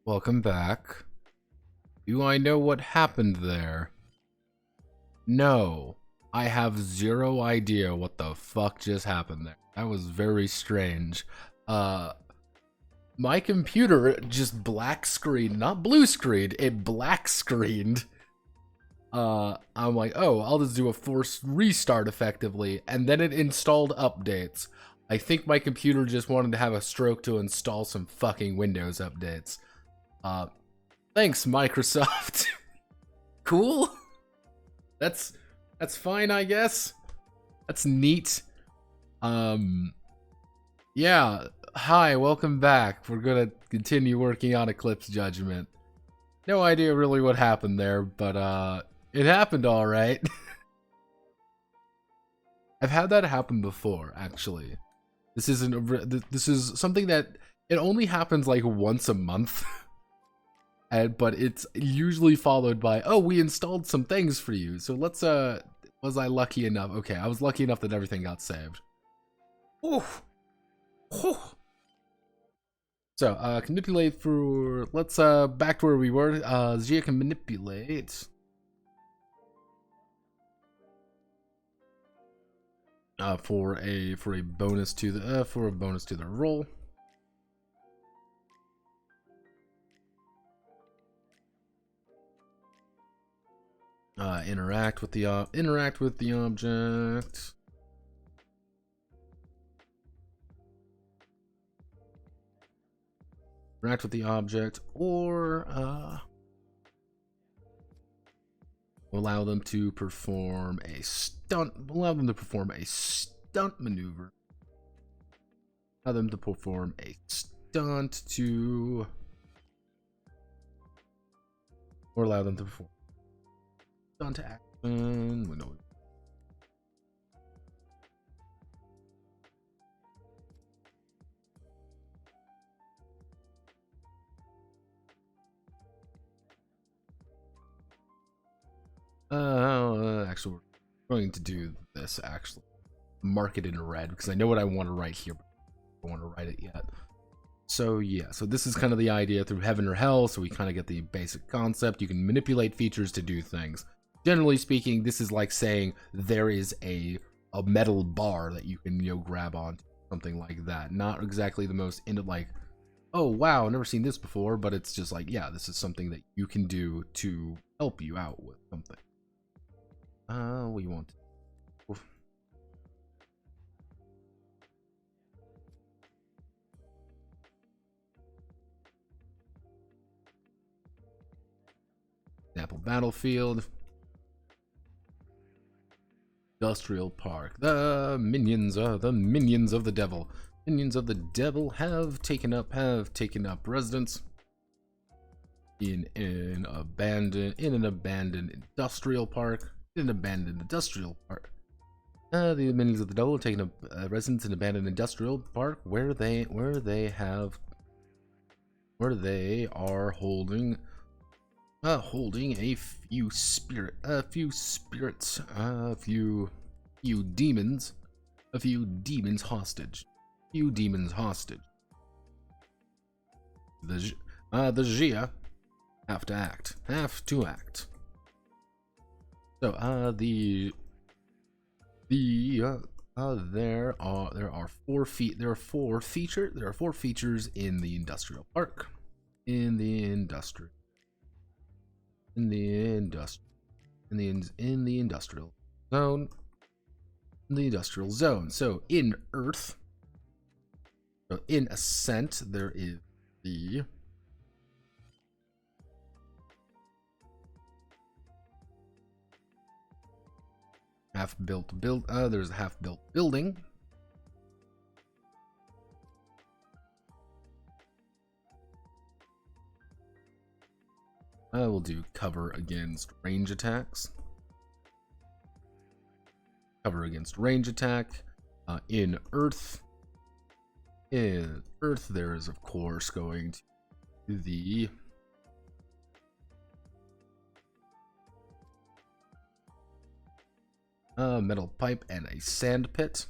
Welcome back. Do I know what happened there? No. I have zero idea what the fuck just happened there. That was very strange. My computer just black screened, not blue screened, it black screened. I'm like, oh, I'll just do a forced restart effectively, and then it installed updates. I think my computer just wanted to have a stroke to install some fucking Windows updates. Thanks, Microsoft. Cool. That's fine, I guess. That's neat. Yeah. Hi, welcome back. We're gonna continue working on Eclipse Judgment. No idea really what happened there, but it happened all right. I've had that happen before, actually. This is something that it only happens like once a month. But it's usually followed by, oh, we installed some things for you. So let's, was I lucky enough? Okay, I was lucky enough that everything got saved. Oof. So, can manipulate for, let's, back to where we were. Zia can manipulate. For a bonus to the, roll. Interact with the object. Interact with the object, or allow them to perform a stunt. Allow them to perform a stunt maneuver. Allow them to perform a stunt to, or allow them to perform stunt action. We know. Actually, we're going to do this. Actually, mark it in red because I know what I want to write here, but I don't want to write it yet. So yeah, so this is kind of the idea through heaven or hell. So we kind of get the basic concept. You can manipulate features to do things. Generally speaking, this is like saying there is a metal bar that you can grab on, something like that. Not exactly the most into like, oh wow, I've never seen this before, but it's just like, yeah, this is something that you can do to help you out with something. What do you want? Oof. Example battlefield. Industrial Park. The minions of the devil. Minions of the devil have taken up residence in an abandoned industrial park. The minions of the devil have taken up residence in an abandoned industrial park where they are holding a few demons hostage. The Jia have to act. So there are four features in the industrial park. In the industrial zone. So in Earth, so in Ascent, there is the there's a half-built building. I will do cover against range attacks. In Earth. There is of course going to be the metal pipe and a sand pit.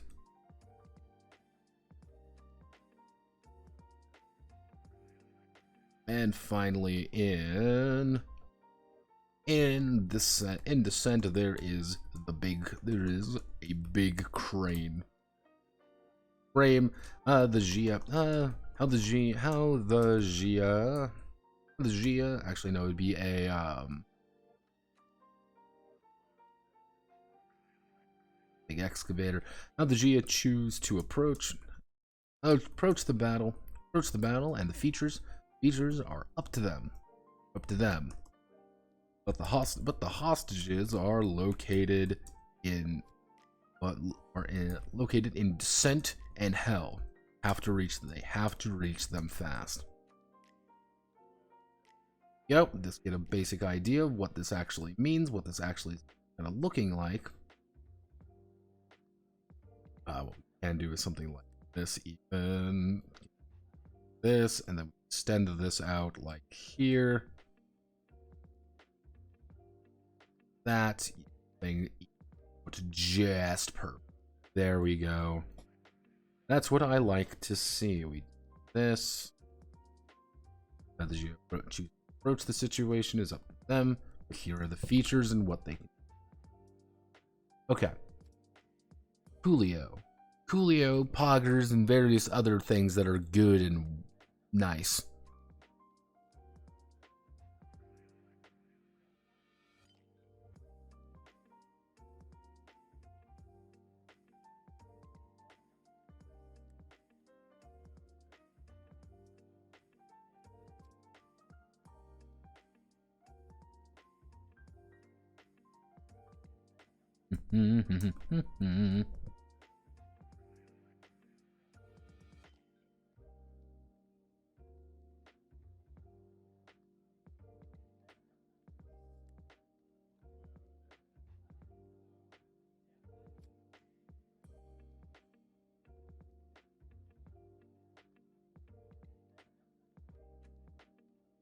And finally, in descent, there is a big crane. Frame, the Gia, actually no, it would be a big excavator. How the Gia choose to approach the battle, and the features are up to them, But the hostages are located in descent and hell. They have to reach them fast. Yep, just get a basic idea of what this actually means, what this actually is kind of looking like. What we can do is something like this, even this, and then extend this out like here. That thing just perfect. There we go. That's what I like to see. We do this. Now that you approach the situation is up to them. Here are the features and what they can. Okay. Coolio, poggers, and various other things that are good and nice.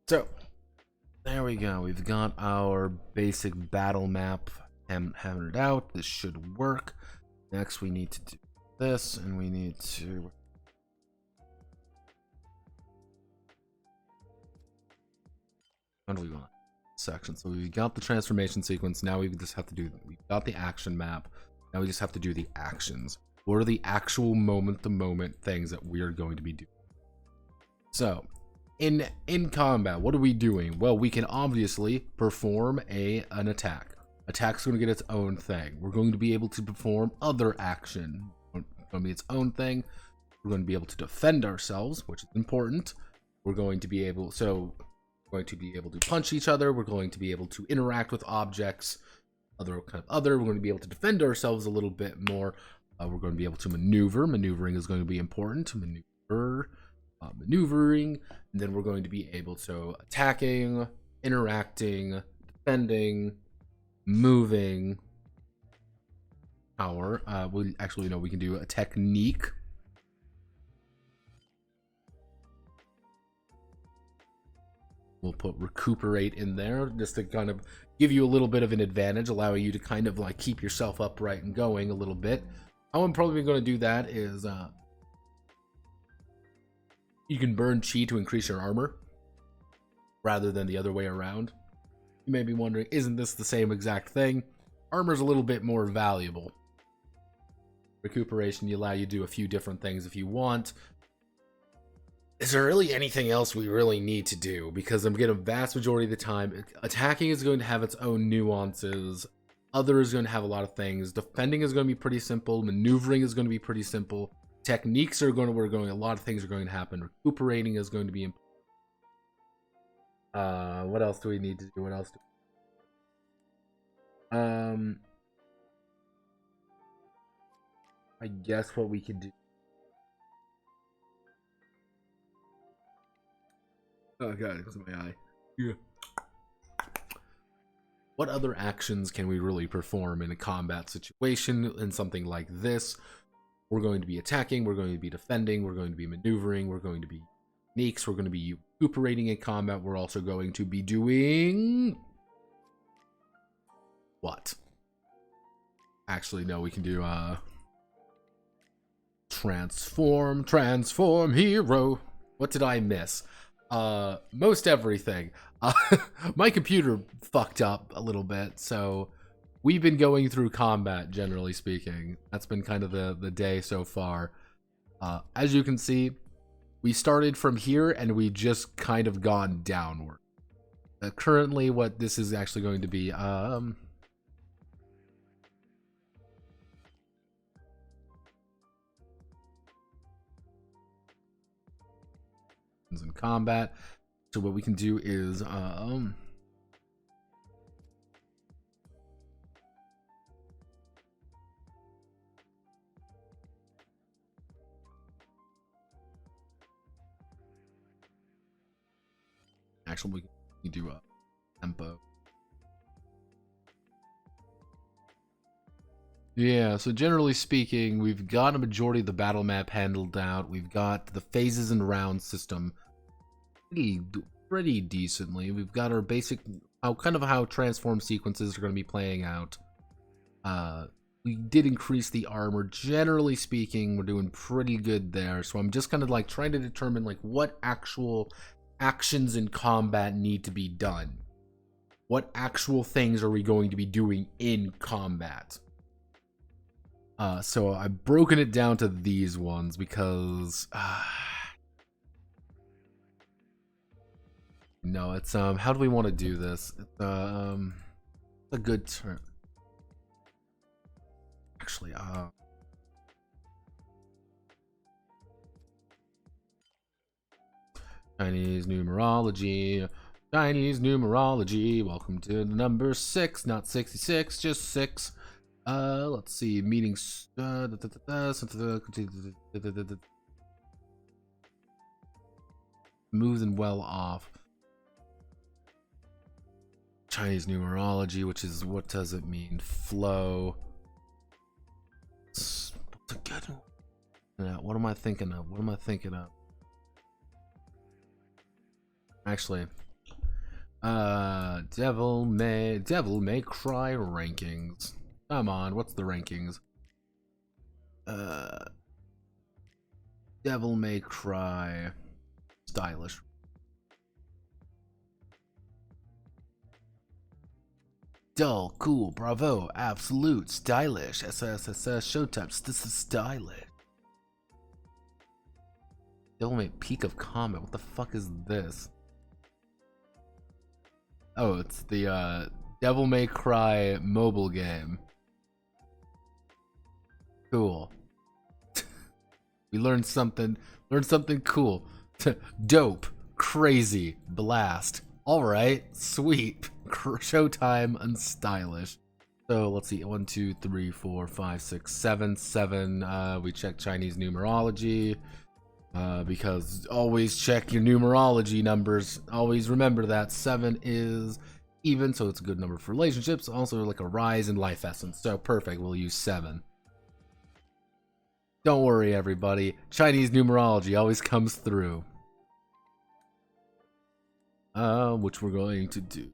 So, there we go. We've got our basic battle map hammered out. This should work. Next, we need to do this, and we need to... How do we want section? So we've got the transformation sequence. Now we just have to do... We've got the action map. Now we just have to do the actions. What are the actual moment-to-moment things that we are going to be doing? So... In combat, what are we doing? Well, we can obviously perform an attack. Attack's going to get its own thing. We're going to be able to perform other action. It's going to be its own thing. We're going to be able to defend ourselves, which is important. We're going to be able to punch each other. We're going to be able to interact with objects. We're going to be able to defend ourselves a little bit more. We're going to be able to maneuver. Maneuvering is going to be important. Maneuvering, and then we're going to be able to attacking, interacting, defending, moving. Power. We actually know we can do a technique. We'll put recuperate in there just to kind of give you a little bit of an advantage, allowing you to kind of like keep yourself upright and going a little bit. How I'm probably going to do that is you can burn chi to increase your armor rather than the other way around. You may be wondering, isn't this the same exact thing? Armor's a little bit more valuable. Recuperation, you allow you to do a few different things if you want. Is there really anything else we really need to do? Because I'm getting a vast majority of the time, attacking is going to have its own nuances. Other is going to have a lot of things. Defending is going to be pretty simple. Maneuvering is going to be pretty simple. Techniques are going to a lot of things are going to happen. Recuperating is going to be important. What else do we need to do? I guess what we could do. Oh god, it's my eye. Yeah. What other actions can we really perform in a combat situation in something like this? We're going to be attacking, we're going to be defending, we're going to be maneuvering, we're going to be techniques, we're going to be recuperating in combat. We're also going to be doing... what? Actually, no, we can do transform hero. What did I miss? Most everything. Uh, my computer fucked up a little bit, so we've been going through combat, generally speaking. That's been kind of the day so far. As you can see, we started from here and we've just kind of gone downward. Currently, what this is actually going to be, in combat. So what we can do is, actually, we can do a tempo. Yeah, so generally speaking, we've got a majority of the battle map handled out. We've got the phases and round system pretty decently. We've got our basic, how transform sequences are going to be playing out. We did increase the armor. Generally speaking, we're doing pretty good there. So I'm just kind of like trying to determine like what actual actions in combat need to be done. What actual things are we going to be doing in combat? So I've broken it down to these ones because no, it's how do we want to do this? It's a good term. Actually, Chinese numerology. Chinese numerology. Welcome to the number 6, not 66, just 6. Let's see. Meetings. Smooth and well off. Chinese numerology, which is, what does it mean? Flow. What's a good one? Yeah, what am I thinking of? What am I thinking of? Actually, Devil May Cry rankings. Come on, what's the rankings? Devil May Cry stylish. Dull, cool, bravo, absolute, stylish, SSSS, showtypes, this is stylish. Devil May Peak of Combat, what the fuck is this? Oh, it's the Devil May Cry mobile game. Cool. We learned something cool. Dope, crazy, blast. Alright, sweet, showtime, and stylish. So let's see, 1, 2, 3, 4, 5, 6, 7, 7. We check Chinese numerology. Because always check your numerology numbers. Always remember that 7 is even, so it's a good number for relationships. Also like a rise in life essence. So perfect, we'll use 7. Don't worry, everybody. Chinese numerology always comes through. Which we're going to do.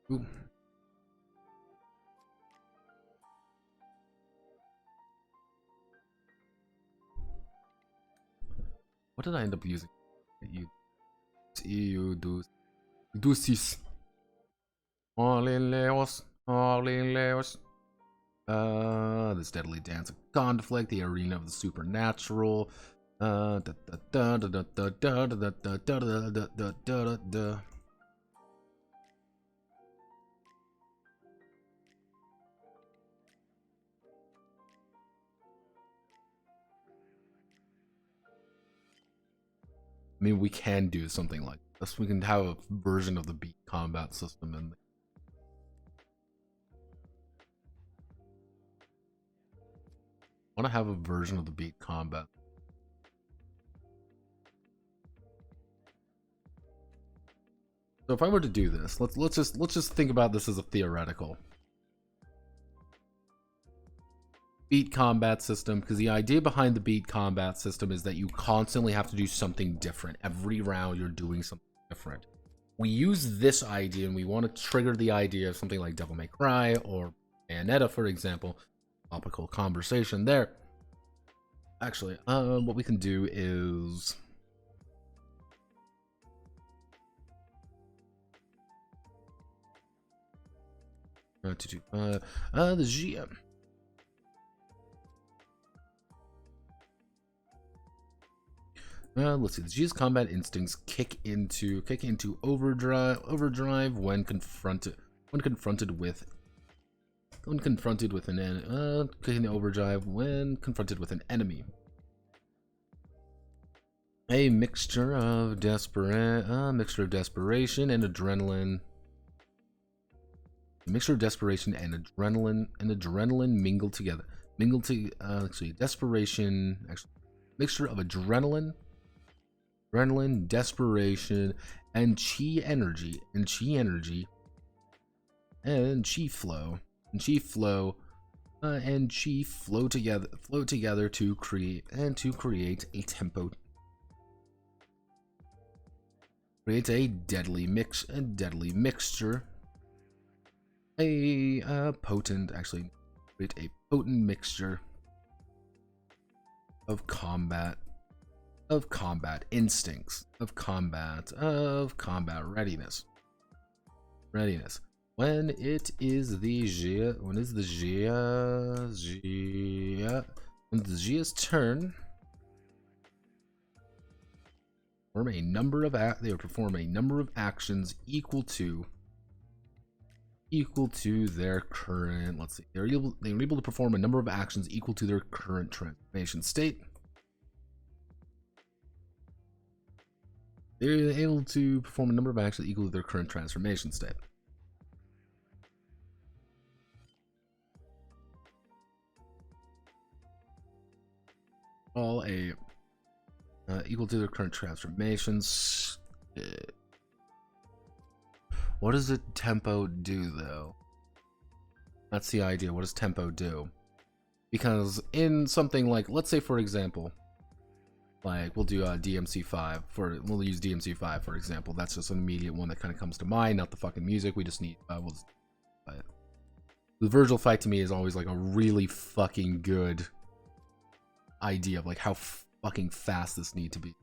What did I end up using? You do this. All in Laos. This deadly dance of conflict, the arena of the supernatural. I mean, we can do something like this. We can have a version of the beat combat system in there. I want to have a version of the beat combat. So if I were to do this, let's just think about this as a theoretical beat combat system, because the idea behind the beat combat system is that you constantly have to do something different. Every round you're doing something different. We use this idea and we want to trigger the idea of something like Devil May Cry or Bayonetta, for example. Topical conversation there. Actually, what we can do is The GM. Let's see. The G's combat instincts kick into overdrive when confronted with kicking overdrive when confronted with an enemy. A mixture of desperation and adrenaline. A mixture of desperation and adrenaline mingled together. Desperation. Actually, mixture of adrenaline, desperation, and chi energy, and chi flow, together to create a tempo. Creates a deadly mixture. Create a potent mixture of combat instincts, of combat readiness. When it is the Gia's turn, they would perform a number of actions equal to their current. Let's see. They were able to perform a number of actions equal to their current transformation state. They're able to perform a number of actions equal to their current transformation state. All equal to their current transformations. What does the tempo do, though? That's the idea. What does tempo do? Because in something like, let's say, for example, like we'll do DMC5 we'll use DMC5 for example. That's just an immediate one that kind of comes to mind. Not the fucking music. We just need the Virgil fight to me is always like a really fucking good idea of like how fucking fast this need to be.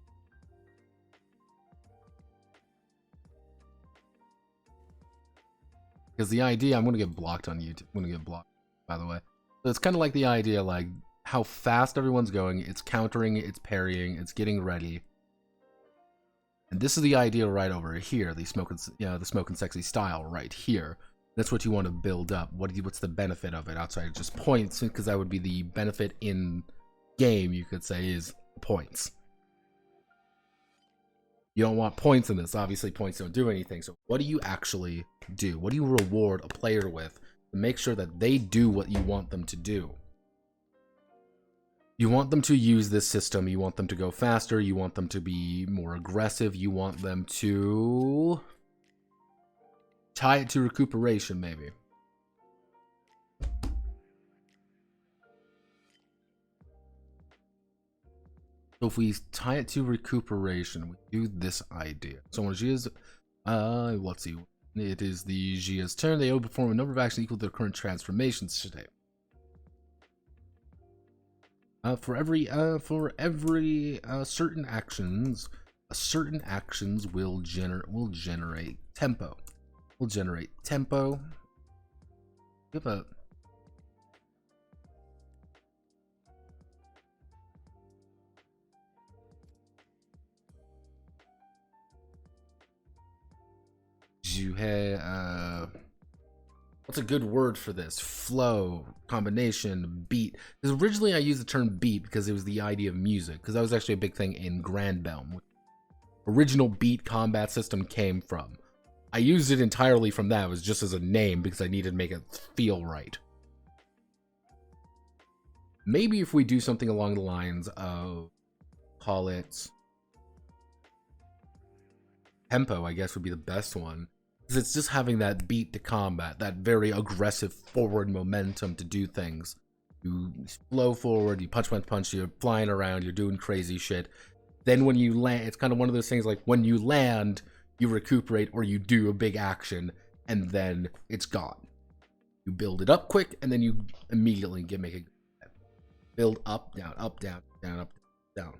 Because the idea, I'm gonna get blocked on YouTube. I'm gonna get blocked, by the way. So it's kind of like the idea, like how fast everyone's going. It's countering, it's parrying, it's getting ready. And this is the idea right over here. The smoke and sexy style right here. That's what you want to build up. What's the benefit of it outside of just points? Because that would be the benefit in game, you could say, is points. You don't want points in this. Obviously, points don't do anything. So what do you actually do? What do you reward a player with to make sure that they do what you want them to do? You want them to use this system. You want them to go faster. You want them to be more aggressive. You want them to tie it to recuperation, maybe. So if we tie it to recuperation, we do this idea. So when Gia's, let's see, it is the Gia's turn. They will perform a number of actions equal to their current transformations today. For every certain actions will generate tempo. Give a what's a good word for this? Flow, combination, beat. Because originally I used the term beat because it was the idea of music. Because that was actually a big thing in Grand Belm. Original beat combat system came from. I used it entirely from that. It was just as a name because I needed to make it feel right. Maybe if we do something along the lines of, call it tempo, I guess would be the best one. Because it's just having that beat to combat, that very aggressive forward momentum to do things. You flow forward, you punch, you're flying around, you're doing crazy shit. Then when you land, it's kind of one of those things like when you land, you recuperate or you do a big action, and then it's gone. You build it up quick, and then you immediately make it build up, down, up, down, down, up, down.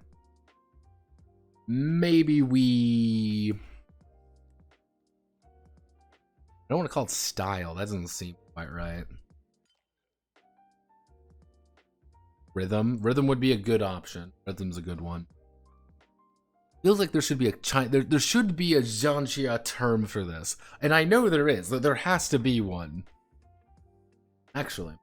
Maybe we... I don't want to call it style. That doesn't seem quite right. Rhythm would be a good option. Rhythm's a good one. Feels like there should be there should be a Zhanxia term for this, and I know there is. There has to be one. Actually,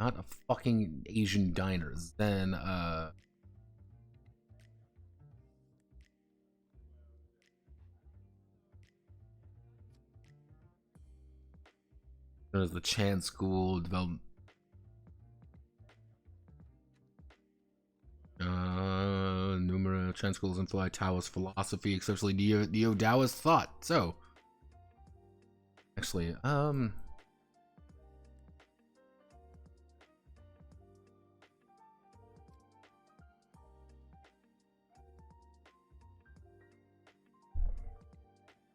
not a fucking Asian diners. Then there's the Chan School development. Numerous Chan schools imply Taoist philosophy, especially Neo-Taoist thought. So, actually,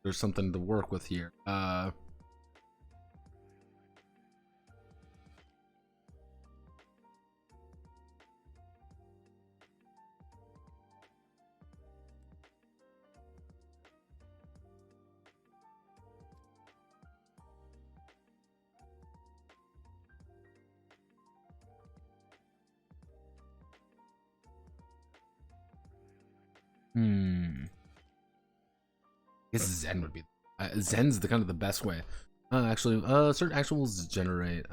there's something to work with here. I guess Zen would be. Zen's the kind of the best way. Actually, certain actions generate.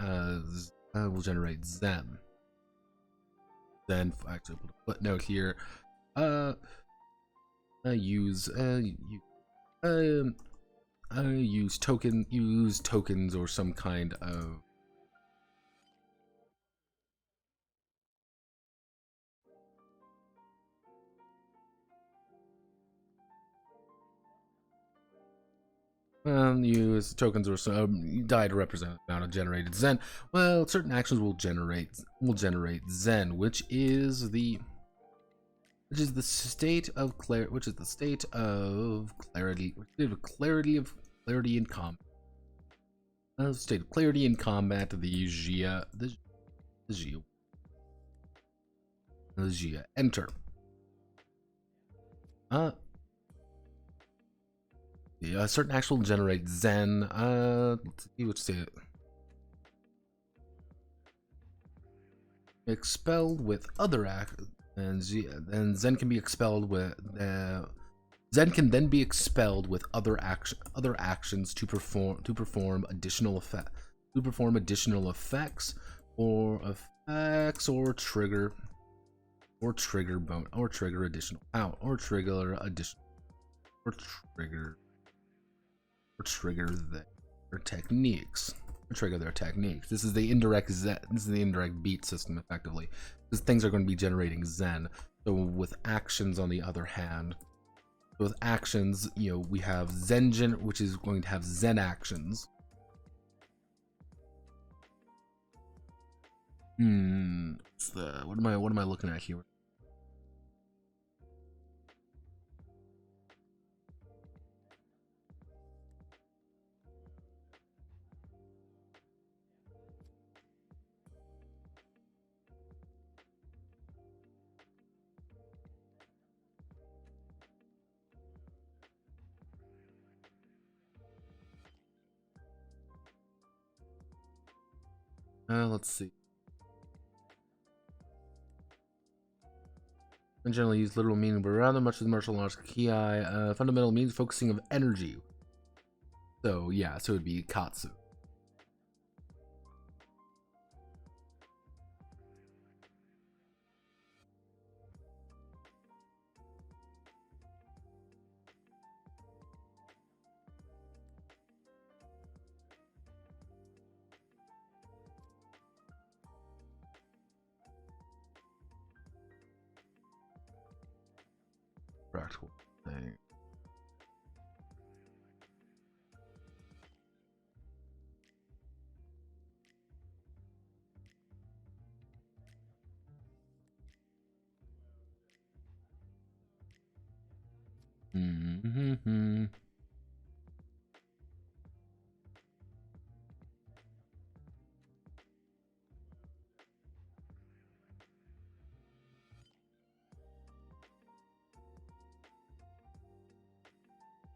Will generate Zen. Then actually put a footnote here. Use tokens or some kind of. Use tokens or some die to represent the amount of generated Zen. Well, certain actions will generate Zen, which is the state of clarity. Which is the state of clarity. Clarity in combat. State of clarity in combat. The Jia. The Jia. Enter. Yeah, a certain action will generate Zen. Let's see what say it. Expelled with other actions, and Zen can be expelled with. Zen can then be expelled with other actions to perform additional effects or trigger additional power or trigger their techniques. Trigger their techniques. This is the indirect Zen. This is the indirect beat system, effectively, because things are going to be generating Zen. So with actions, on the other hand, with actions, we have Zenjin, which is going to have Zen actions. What am I looking at here? Let's see. And generally use literal meaning, but rather much as martial arts Kiai, fundamental means focusing of energy. So yeah, so it would be Katsu. Practical thing.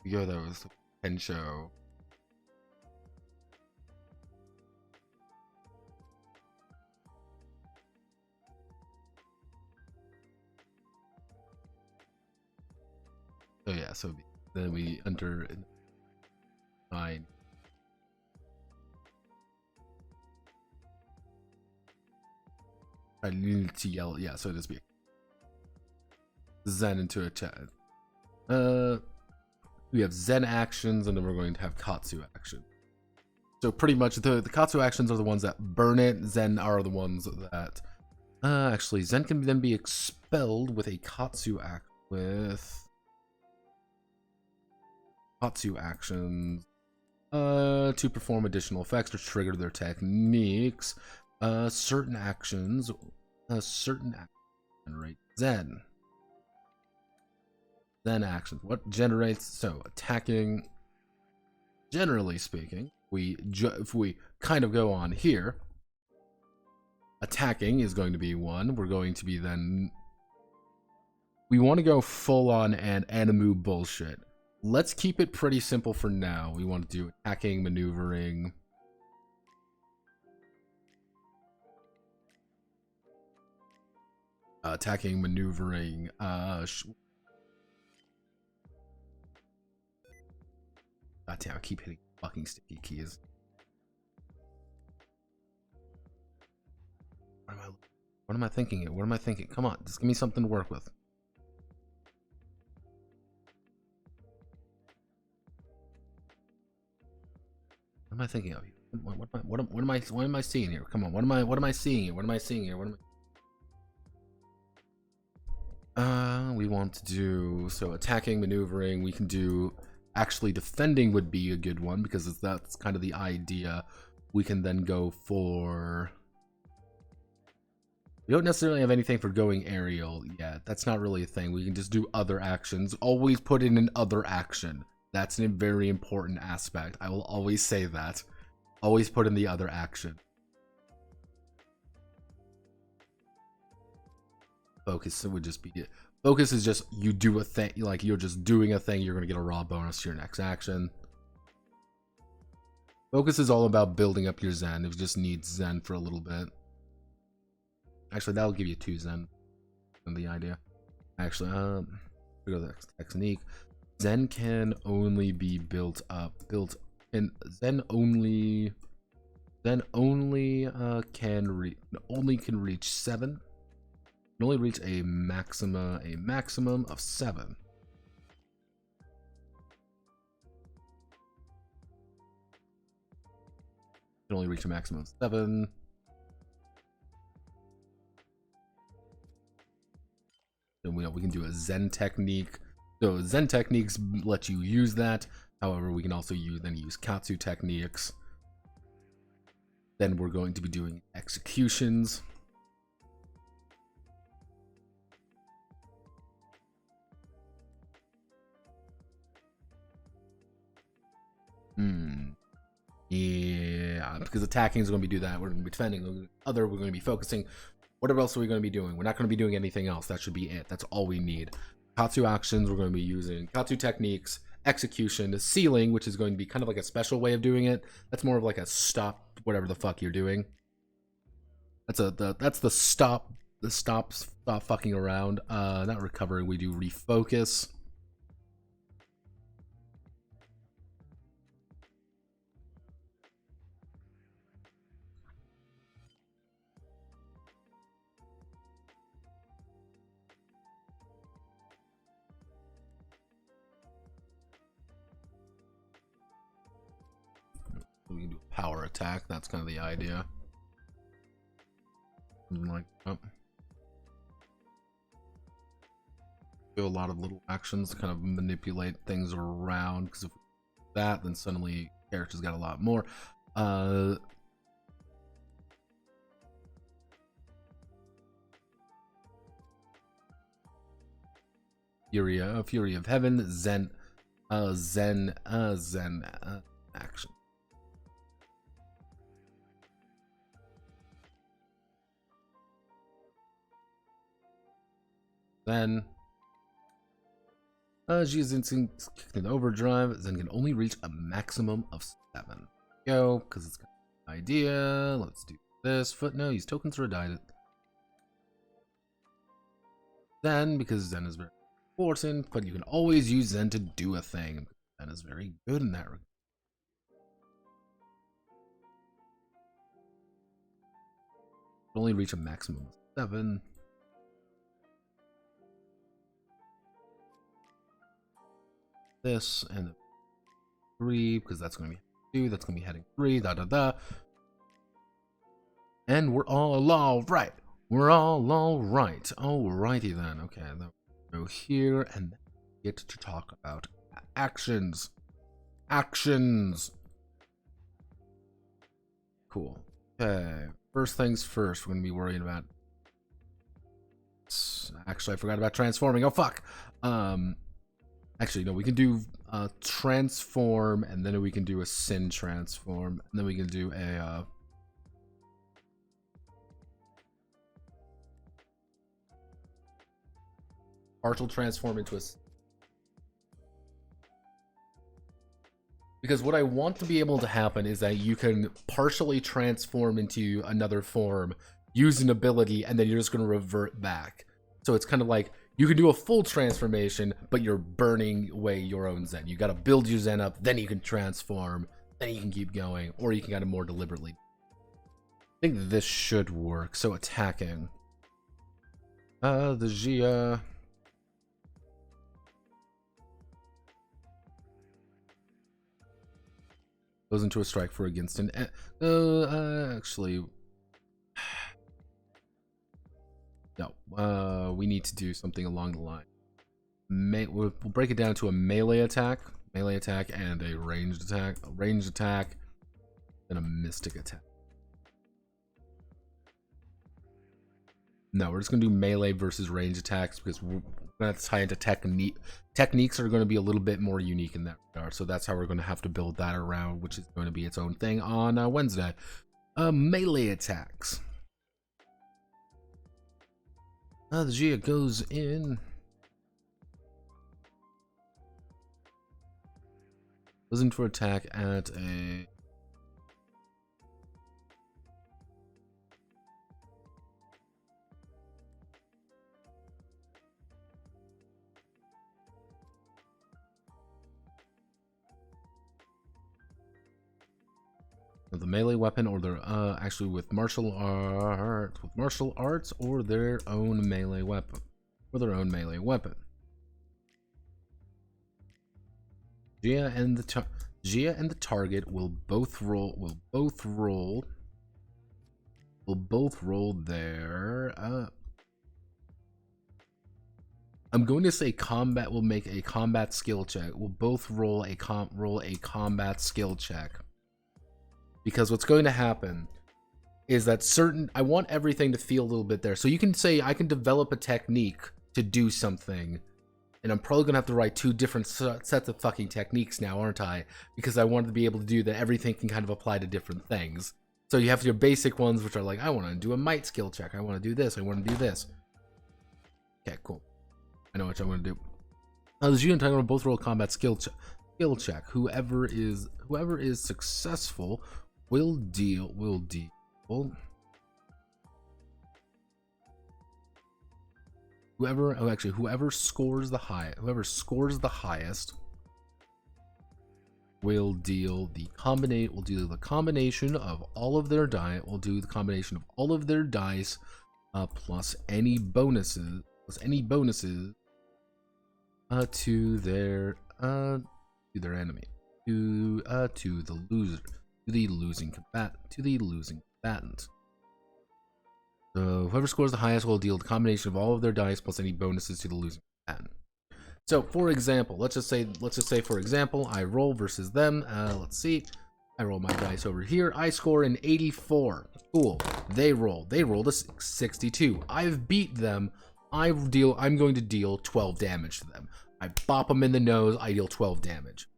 We go those Kensho. So yeah, so then we enter 9. I need to yell, yeah, so it is be Zen into a chat. We have Zen actions, and then we're going to have Katsu action. So pretty much the Katsu actions are the ones that burn it. Zen are the ones that actually Zen can then be expelled with a Katsu act with Katsu actions to perform additional effects or trigger their techniques. Certain actions generate Zen. Zen actions. What generates? So attacking. Generally speaking, if we kind of go on here, attacking is going to be 1. We're going to be then. We want to go full on and animu bullshit. Let's keep it pretty simple for now. We want to do attacking, maneuvering. Attacking, maneuvering. God damn, I keep hitting fucking sticky keys. What am I thinking here? What am I thinking? Come on, just give me something to work with. What am I thinking of? What am I seeing here? Come on, what am I seeing here? What am I seeing here? We want to do so attacking, maneuvering. We can do actually defending would be a good one because that's kind of the idea. We can then go for. We don't necessarily have anything for going aerial yet. That's not really a thing. We can just do other actions. Always put in an other action. That's a very important aspect. I will always say that. Always put in the other action. Focus would just be it. Focus is just you do a thing, like you're just doing a thing, you're going to get a raw bonus to your next action. Focus is all about building up your Zen. If you just need Zen for a little bit. Actually, that'll give you 2 Zen. The idea. Actually, we go to the technique. Zen can only be built and Zen only can reach 7. Can only reach a maximum of 7. Can only reach a maximum of 7. Then we can do a Zen technique. So Zen techniques let you use that. However, we can also use Katsu techniques. Then we're going to be doing executions. Yeah, because attacking is going to be that. We're going to be defending. We're going to be focusing. Whatever else are we going to be doing? We're not going to be doing anything else. That should be it. That's all we need. Katsu actions, we're going to be using Katsu techniques, execution, sealing, which is going to be kind of like a special way of doing it. That's more of like a stop whatever the fuck you're doing. That's the stop fucking around. Not recovering, we do refocus. We can do a power attack. That's kind of the idea. Like, do a lot of little actions to kind of manipulate things around. Because if that, then suddenly characters got a lot more. Fury of Heaven, Zen action. Then Gia's instincts kicked into overdrive, Zen can only reach a maximum of 7. Go, because it's got an idea. Let's do this. Footnote, use tokens for a diet. Zen, because Zen is very important, but you can always use Zen to do a thing. Zen is very good in that regard. Only reach a maximum of 7. This and 3, because that's going to be 2, that's going to be heading 3, and we're all right. We're all right. Alrighty then. Okay, then we'll go here and then get to talk about actions. Actions. Cool. Okay. First things first, we're going to be worrying about... Actually, I forgot about transforming. Oh, fuck. Actually, no, we can do transform, and then we can do a sin transform, and then we can do a... partial transform into a... Because what I want to be able to happen is that you can partially transform into another form, use an ability, and then you're just going to revert back. So it's kind of like, you can do a full transformation, but you're burning away your own Zen. You got to build your Zen up, then you can transform, then you can keep going, or you can kind of more deliberately. I think this should work. So attacking. The Gia... goes into a strike for against an... actually... No, we need to do something along the line. We'll break it down to a melee attack, and a ranged attack, and a mystic attack. No, we're just gonna do melee versus range attacks because we're gonna tie into technique. Techniques are going to be a little bit more unique in that regard, so that's how we're going to have to build that around, which is going to be its own thing on Wednesday. Melee attacks. The Gia goes in. Goes in for attack at a... the melee weapon, or their actually with martial arts, or their own melee weapon, Gia and the target will both roll their I'm going to say combat will make a combat skill check. We'll both roll a combat skill check. Because what's going to happen is that I want everything to feel a little bit there. So you can say, I can develop a technique to do something. And I'm probably going to have to write 2 different sets of fucking techniques now, aren't I? Because I wanted to be able to do that. Everything can kind of apply to different things. So you have your basic ones, which are like, I want to do a might skill check. I want to do this. I want to do this. Okay, cool. I know what I want to do. The Gia and Tiger will both roll combat skill check. Whoever is successful will deal whoever scores the highest will deal the combination of all of their dice plus any bonuses to their enemy, to the loser, to the losing combatant. So whoever scores the highest will deal the combination of all of their dice plus any bonuses to the losing combatant. So for example, let's just say for example, I roll versus them. Let's see. I roll my dice over here. I score an 84. Cool. They rolled a 62. I've beat them. I'm going to deal 12 damage to them. I bop them in the nose. I deal 12 damage.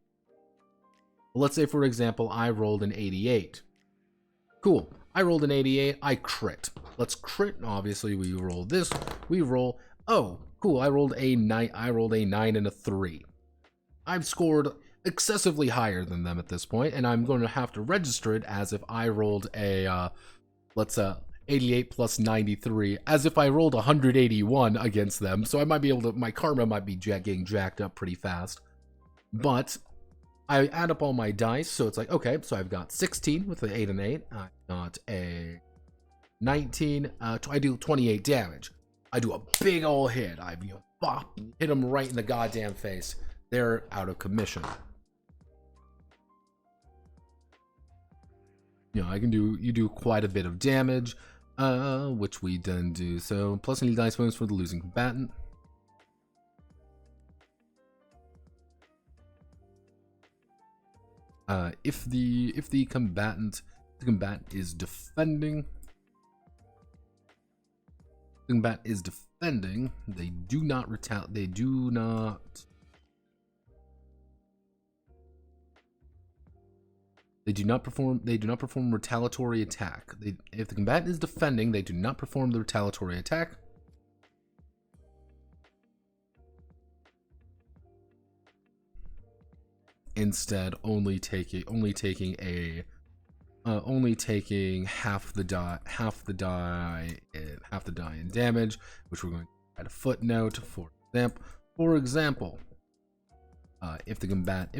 Let's say, for example, I rolled an 88. Cool. I rolled an 88. I crit. Let's crit. Obviously, we roll this. We roll. Oh, Cool, I rolled a 9 and a 3. I've scored excessively higher than them at this point, and I'm going to have to register it as if I rolled a 88 plus 93, as if I rolled 181 against them. So I might be able to, my karma might be getting jacked up pretty fast. But I add up all my dice, so it's like, okay, so I've got 16 with the 8 and 8. I've got a 19. I do 28 damage. I do a big ol' hit. I bop, hit them right in the goddamn face. They're out of commission. You do quite a bit of damage, which we then do. So plus any dice bonus for the losing combatant. If the combatant is defending, they do not retaliate. They do not perform retaliatory attack. If the combatant is defending, they do not perform the retaliatory attack. Instead, only taking half the die in damage, which we're going to add a footnote for example. For example, if the combatant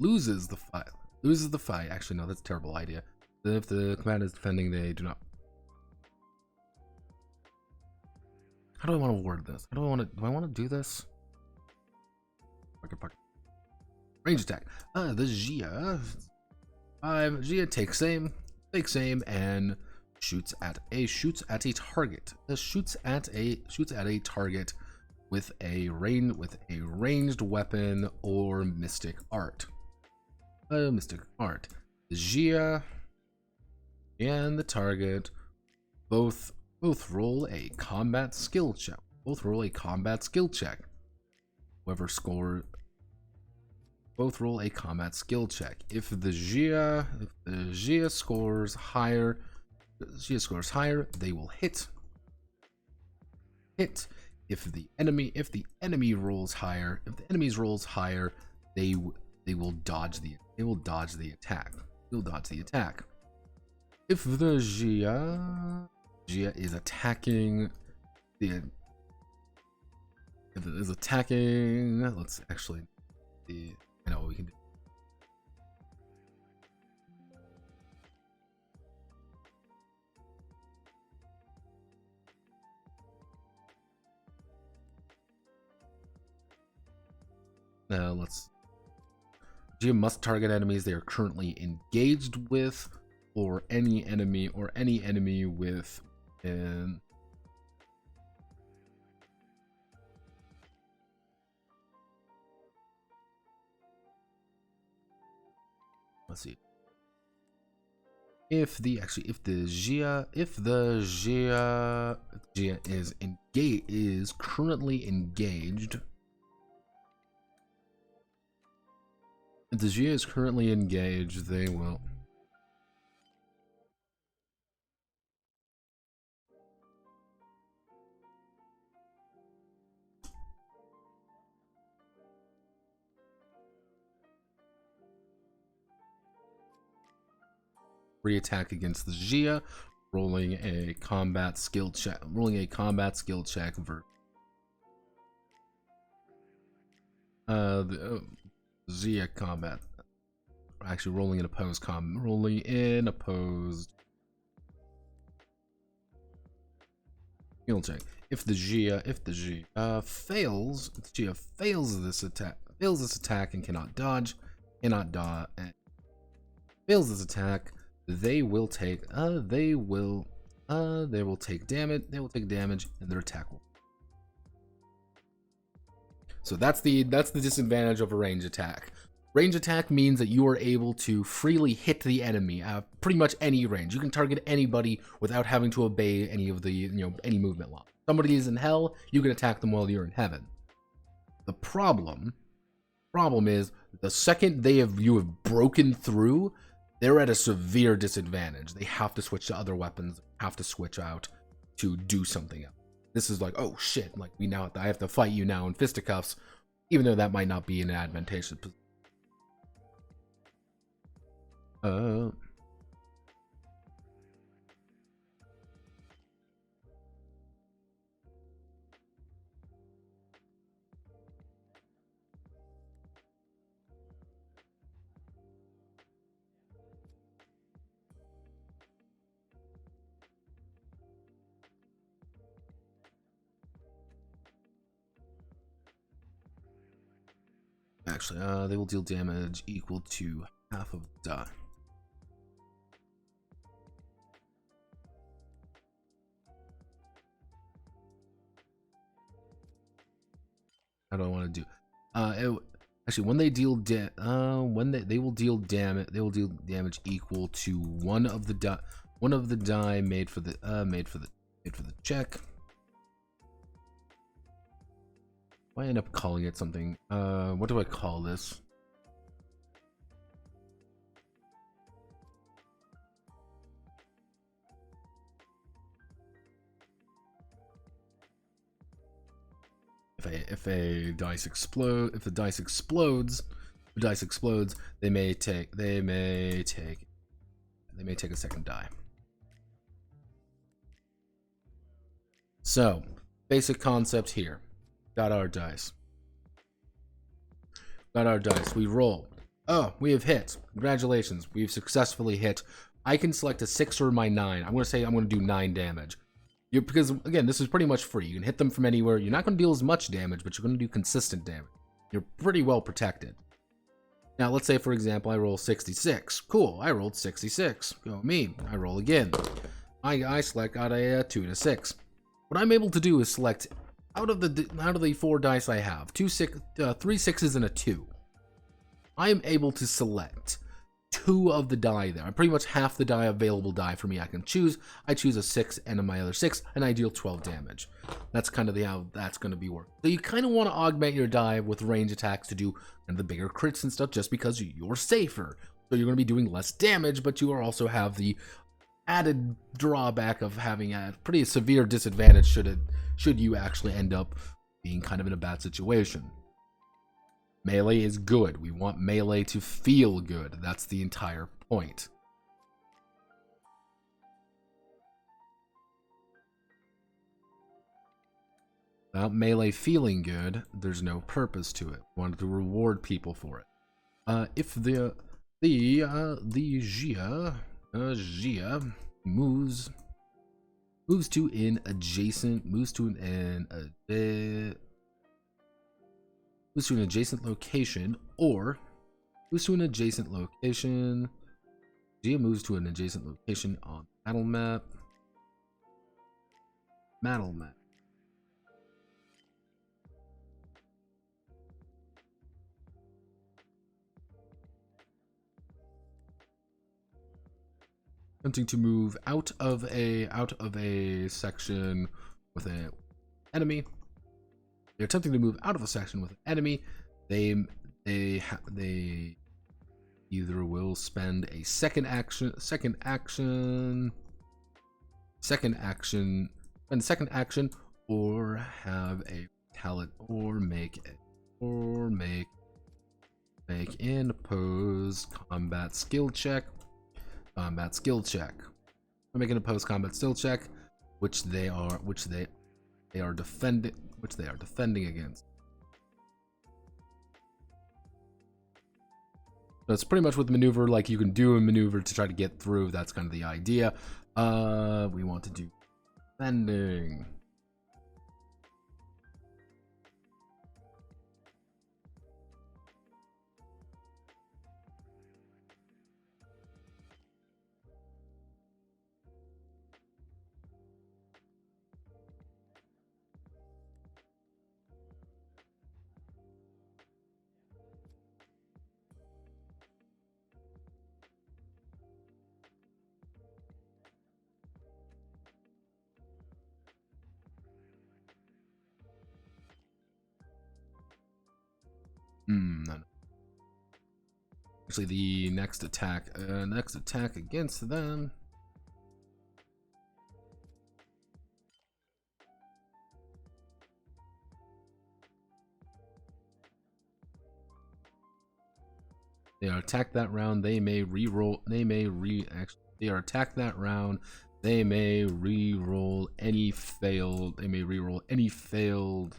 loses the fight. Actually, no, that's a terrible idea. If the combatant is defending, they do not. How do I want to word this? Do I want to do this? Range attack. The Gia takes aim and shoots at a target. Shoots at a target with a ranged weapon or mystic art. The Gia and the target both roll a combat skill check. Both roll a combat skill check. If the Gia scores higher, they will hit. If the enemy rolls higher, they will dodge the attack. If the Gia is attacking let's actually see. I know what we can do. Now Gia must target enemies they are currently engaged with, or any enemy with an let's see. If the Gia is currently engaged. If the Gia is currently engaged, they will re-attack against the Gia, rolling a combat skill check. The Gia combat. Actually, rolling in opposed skill check. If the Gia fails this attack and cannot dodge, fails this attack, they will take damage and their attack will. So that's the disadvantage of a range attack. Range attack means that you are able to freely hit the enemy at pretty much any range. You can target anybody without having to obey any of the any movement law. Somebody is in hell, you can attack them while you're in heaven. The problem is the second you have broken through, they're at a severe disadvantage. They have to switch to other weapons, have to switch out. to do something else. This is like, oh shit, like I have to fight you now in fisticuffs, even though that might not be an advantageous position. Actually, they will deal damage equal to half of the die. How do I want to do? Actually, when they deal they will deal damage equal to one of the die made for the check. I end up calling it something. What do I call this? If the dice explodes, they may take a second die. So, basic concept here. Got our dice. We roll. Oh, we have hit. Congratulations. We've successfully hit. I can select a 6 or my 9. I'm going to say I'm going to do 9 damage. Because, again, this is pretty much free. You can hit them from anywhere. You're not going to deal as much damage, but you're going to do consistent damage. You're pretty well protected. Now, let's say, for example, I roll 66. Cool, I rolled 66. Go me. I roll again. I select out a 2 and a 6. What I'm able to do is select out of the 4 dice I have, 3 6s and a 2. I am able to select 2 of the die there. I'm pretty much half the die available die for me. I can choose. I choose a 6 and my other 6, and I deal 12 damage. That's kind of how that's going to be working. So you kind of want to augment your die with range attacks to do kind of the bigger crits and stuff, just because you're safer. So you're going to be doing less damage, but you also have the added drawback of having a pretty severe disadvantage should you actually end up being kind of in a bad situation. Melee is good. We want melee to feel good. That's the entire point. Without melee feeling good, there's no purpose to it. We wanted to reward people for it. If the Jia moves to an adjacent location, or moves to an adjacent location. Gia moves to an adjacent location on battle map. Attempting to move out of a section with an enemy. They're attempting to move out of a section with an enemy. They either will spend a spend a second action, or have a talent, or make an opposed combat skill check. I'm making an opposed combat skill check, which they are defending against. So it's pretty much with maneuver, like you can do a maneuver to try to get through. That's kind of the idea. We want to do defending. No. Actually, the next attack against them They are attacked that round. They may re-roll. They may actually. They are attacked that round. They may re-roll any failed. They may re-roll any failed.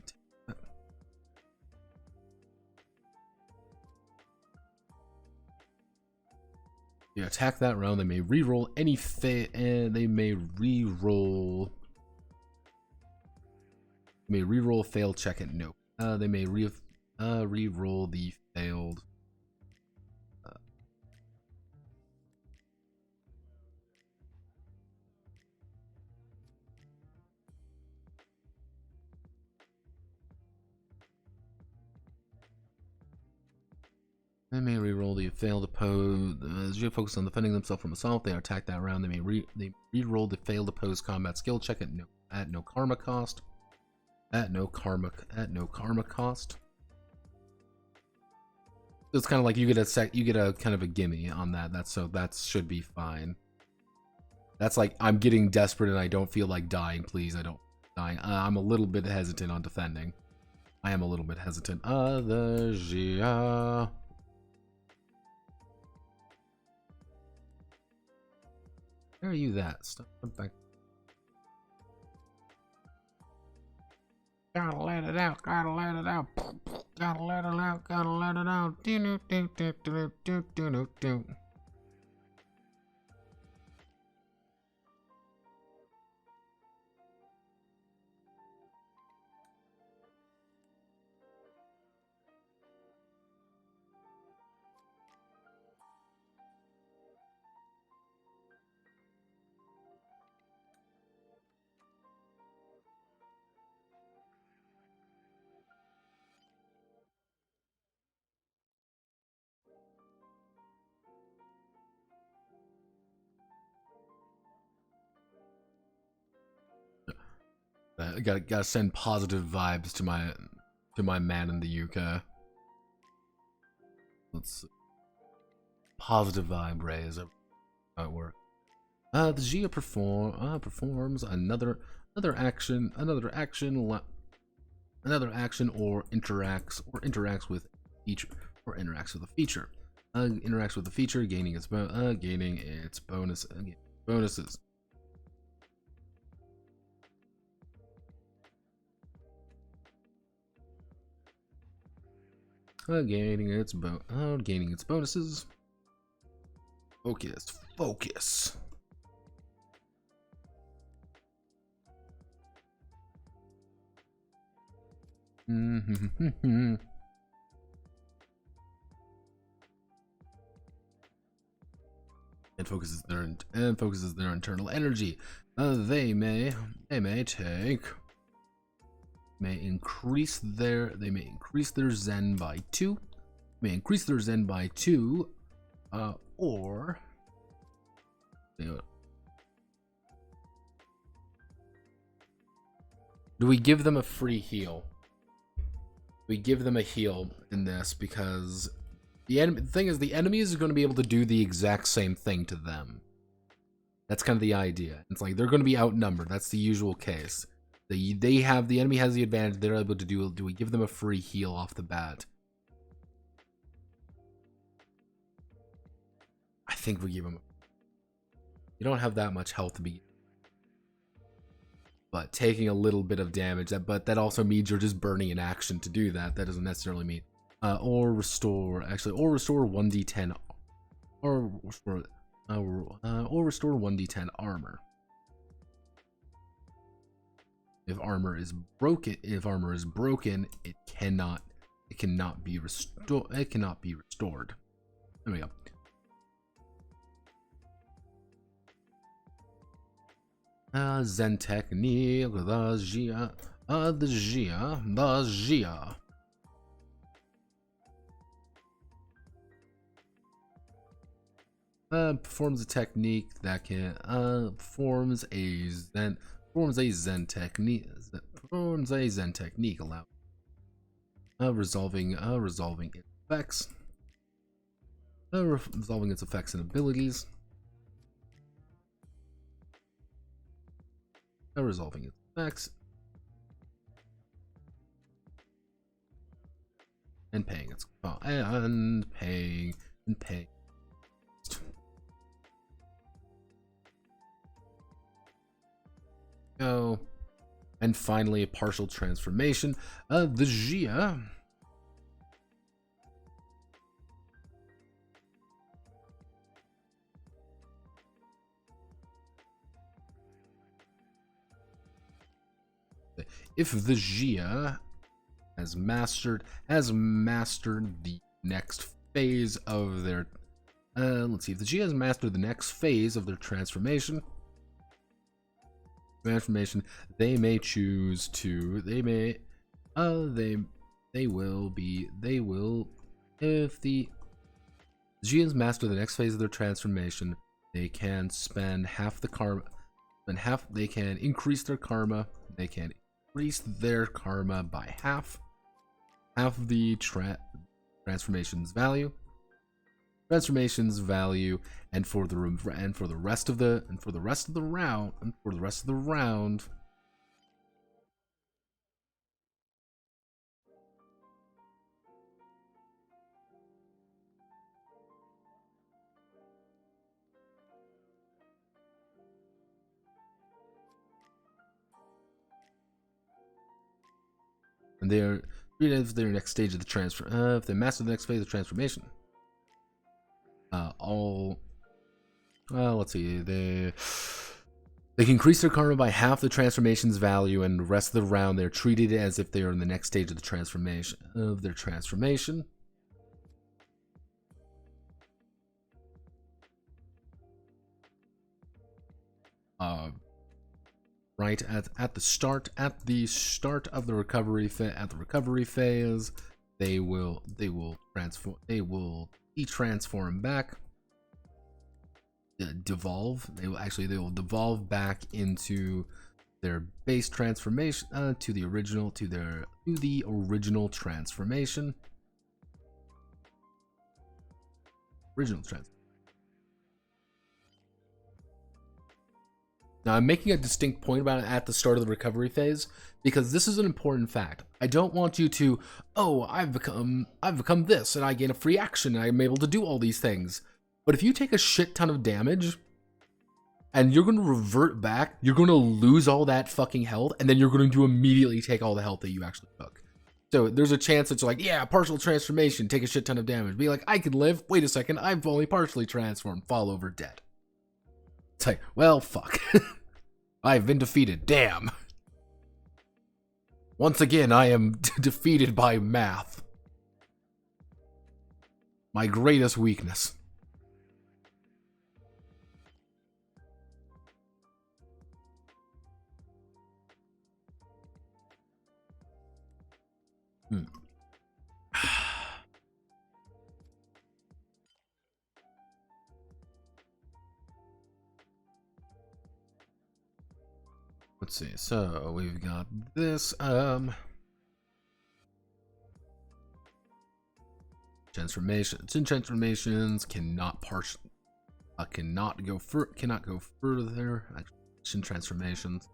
They attack that round. They may re-roll any and they may re-roll. May re-roll failed check it. No. They may re-roll the failed. They may re-roll the failed opposed. As you focus on defending themselves from assault, they are attacked that round. They may re-roll the failed opposed combat skill check at no karma cost. At no karma cost. It's kind of like you get a kind of a gimme on that. That should be fine. That's like I'm getting desperate and I don't feel like dying. Please, I don't dying. I'm a little bit hesitant on defending. I am a little bit hesitant. The Gia. Where are you that? Stop back. Gotta let it out, gotta let it out. Gotta let it out, gotta let it out. Gotta send positive vibes to my man in the UK. Let's see. Positive vibe rays. How it works. The Gia performs another action or interacts with feature or interacts with a feature. Interacts with the feature, gaining its bonuses. Gaining its bonuses. Focus. And focuses their internal energy. They may increase their Zen by 2. Or do we give them a free heal? We give them a heal in this because the thing is the enemies are going to be able to do the exact same thing to them. That's kind of the idea. It's like they're going to be outnumbered. That's the usual case. The enemy has the advantage. They're able to do we give them a free heal off the bat? I think we give them. You don't have that much health to begin, but taking a little bit of damage. But that also means you're just burning an action to do that. That doesn't necessarily mean or restore 1d10 or restore 1d10 armor. If armor is broken, it cannot be restored. There we go. Zen technique, the Gia. Performs a technique that can performs a Zen technique allow resolving its effects, resolving its effects and abilities, resolving its effects, and paying and paste. Go. And finally, a partial transformation of the Gia. If the Gia has mastered the next phase of their let's see, if the Gia has mastered the next phase of their transformation, they may choose to, if the Gians master the next phase of their transformation, they can spend half the karma, they can increase their karma, they can increase their karma by half the transformation's value, and for the rest of the round, and they're their next stage of the transfer. If they master the next phase of transformation, let's see, they can increase their karma by half the transformation's value, and the rest of the round they're treated as if they are in the next stage of the transformation right at the start of the recovery phase, they will transform back, devolve. They will devolve back into their base transformation, to the original transformation. Now, I'm making a distinct point about it at the start of the recovery phase, because this is an important fact. I don't want you to, I've become this, and I gain a free action, and I'm able to do all these things. But if you take a shit ton of damage, and you're going to revert back, you're going to lose all that fucking health, and then you're going to immediately take all the health that you actually took. So there's a chance that you're like, yeah, partial transformation, take a shit ton of damage. Be like, I can live. Wait a second, I've only partially transformed. Fall over dead. It's like, well, fuck. I've been defeated. Damn. Once again, I am defeated by math. My greatest weakness. Let's see. So we've got this. Transformations cannot go further. Action transformations.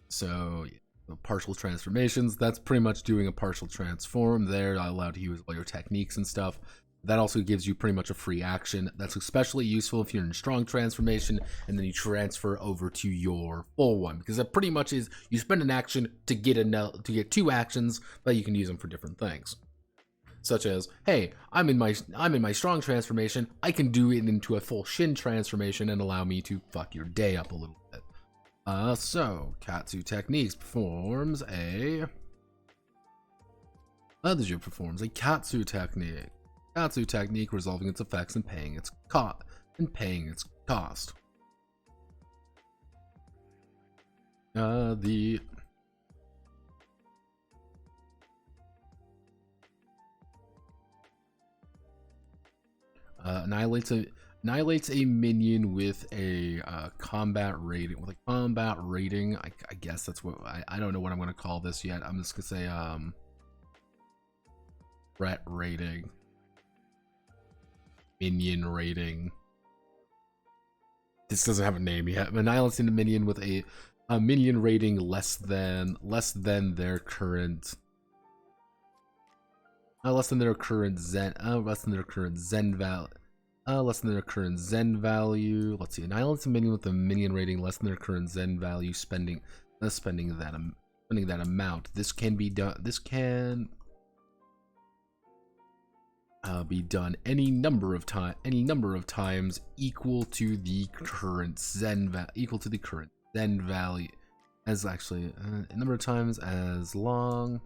So yeah. Partial transformations, that's pretty much doing a partial transform. They're allowed to use all your techniques and stuff. That also gives you pretty much a free action. That's especially useful if you're in a strong transformation and then you transfer over to your full one, because that pretty much is you spend an action to get two actions, but you can use them for different things. Such as, hey, I'm in my strong transformation, I can do it into a full Shin transformation and allow me to fuck your day up a little bit. So Katsu Techniques performs a Katsu technique. Katsu technique, resolving its effects and paying its cost. Annihilates a minion with a combat rating. I guess that's what I don't know what I'm gonna call this yet. I'm just gonna say threat rating, minion rating. this doesn't have a name yet. Annihilating a minion with a minion rating less than their current Zen value. Let's see. Annihilate a minion with a minion rating less than their current Zen value. Spending that amount. This can be done. This can be done any number of times equal to the current Zen value. As actually a number of times as long.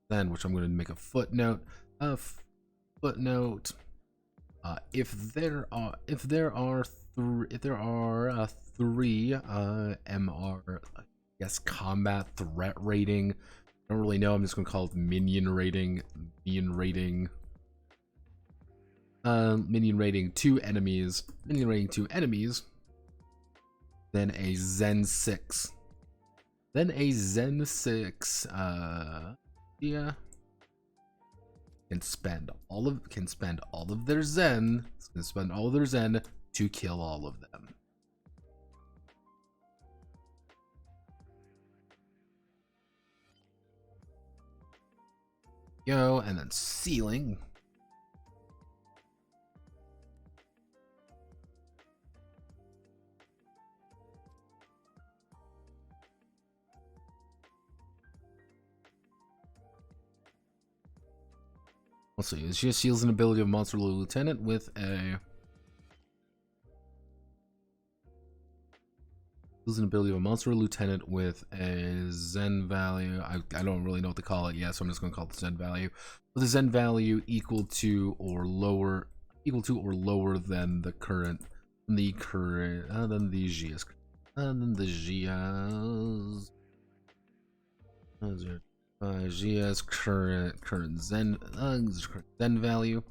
Then, which I'm going to make a footnote. If there are three MR, I guess, combat threat rating. I don't really know. I'm just going to call it minion rating. Minion rating 2 enemies. Then a Zen 6. Yeah. Can spend all of their Zen. To kill all of them. And then sealing. Let's see. It just seals an ability of monster lieutenant with a Zen value. I don't really know what to call it yet, so I'm just going to call it the Zen value. With a Zen value equal to or lower than the current Gia's current Zen value.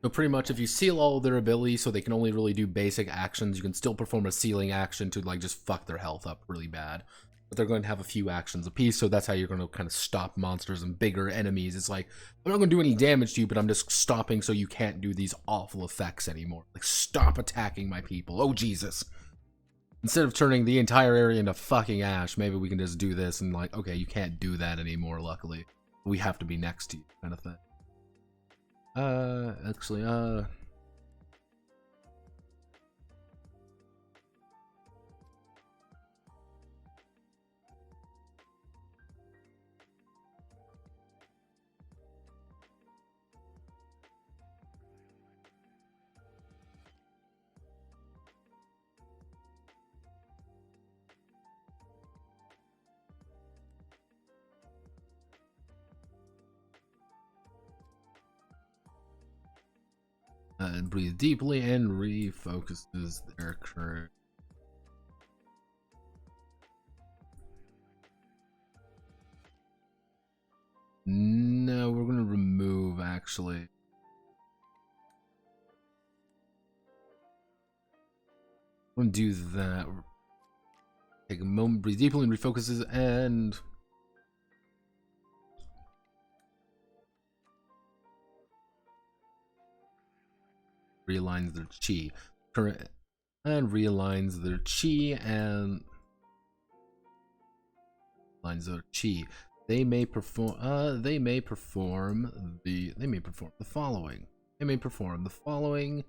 So pretty much if you seal all of their abilities so they can only really do basic actions, you can still perform a sealing action to like just fuck their health up really bad. But they're going to have a few actions apiece, so that's how you're going to kind of stop monsters and bigger enemies. It's like, I'm not going to do any damage to you, but I'm just stopping so you can't do these awful effects anymore. Like, stop attacking my people. Oh, Jesus. Instead of turning the entire area into fucking ash, maybe we can just do this and like, okay, you can't do that anymore, luckily. We have to be next to you, kind of thing. And breathe deeply and refocuses their current. No, we're going to remove, actually. We're going to do that. Take a moment, breathe deeply and refocuses, and realigns their chi. And realigns their chi and aligns their chi. They may perform the following. They may perform one of the following